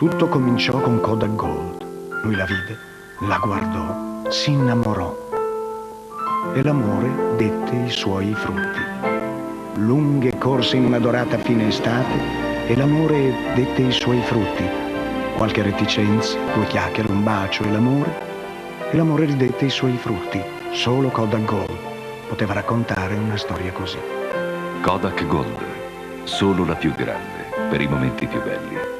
Tutto cominciò con Kodak Gold. Lui la vide, la guardò, si innamorò e l'amore dette i suoi frutti. Lunghe corse in una dorata fine estate e l'amore dette i suoi frutti. Qualche reticenza, 2 chiacchiere, un bacio e l'amore ridette i suoi frutti. Solo Kodak Gold poteva raccontare una storia così. Kodak Gold, solo la più grande per i momenti più belli.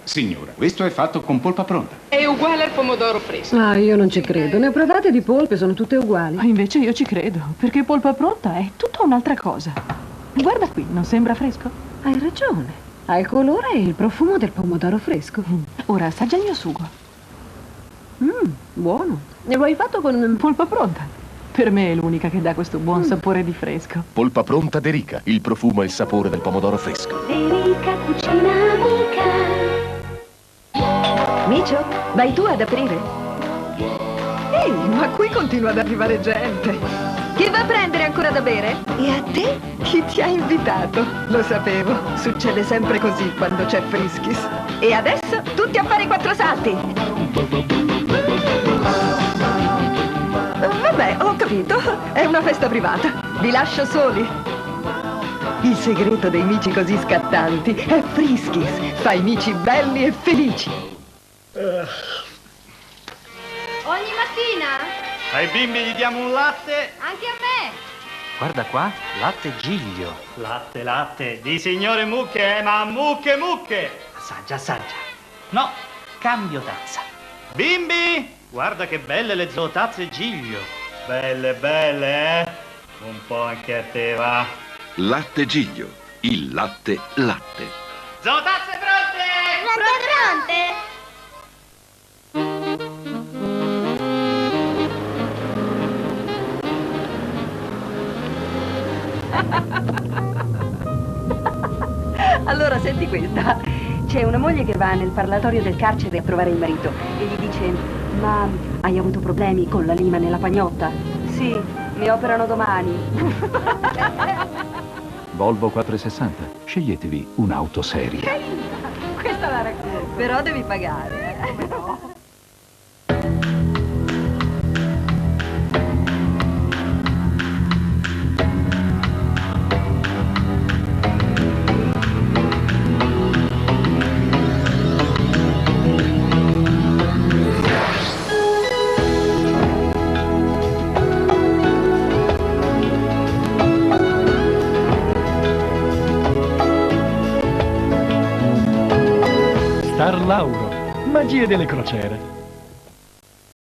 Signora, questo è fatto con polpa pronta. È uguale al pomodoro fresco. Ah, io non ci credo. Ne ho provate di polpe, sono tutte uguali. Ma invece io ci credo, perché polpa pronta è tutta un'altra cosa. Guarda qui, non sembra fresco? Hai ragione. Ha il colore e il profumo del pomodoro fresco. Ora assaggia il mio sugo. Buono. Ne vuoi fatto con Polpa pronta. Per me è l'unica che dà questo buon sapore di fresco. Polpa pronta De Rica, il profumo e il sapore del pomodoro fresco. De Rica cucina amica. Micio, vai tu ad aprire? Ehi, ma qui continua ad arrivare gente. Chi va a prendere ancora da bere? E a te? Chi ti ha invitato? Lo sapevo, succede sempre così quando c'è Frischis. E adesso tutti a fare 4 salti. Vabbè, ho capito, è una festa privata. Vi lascio soli. Il segreto dei mici così scattanti è Frischis. Fa i mici belli e felici. Ogni mattina? Ai bimbi gli diamo un latte? Anche a me. Guarda qua, latte Giglio. Latte, latte. Di signore mucche, ma mucche, mucche. Assaggia, assaggia. No, cambio tazza. Bimbi, guarda che belle le zootazze Giglio. Belle, belle, eh? Un po' anche a te, va. Latte Giglio, il latte latte. Zootazze pronte! Pronte? Allora, senti questa. C'è una moglie che va nel parlatorio del carcere a trovare il marito e gli dice: ma hai avuto problemi con la lima nella pagnotta? Sì, mi operano domani. Volvo 460. Sceglietevi un'auto seria. Questa la racconto. Però devi pagare. Star Lauro, magie delle crociere.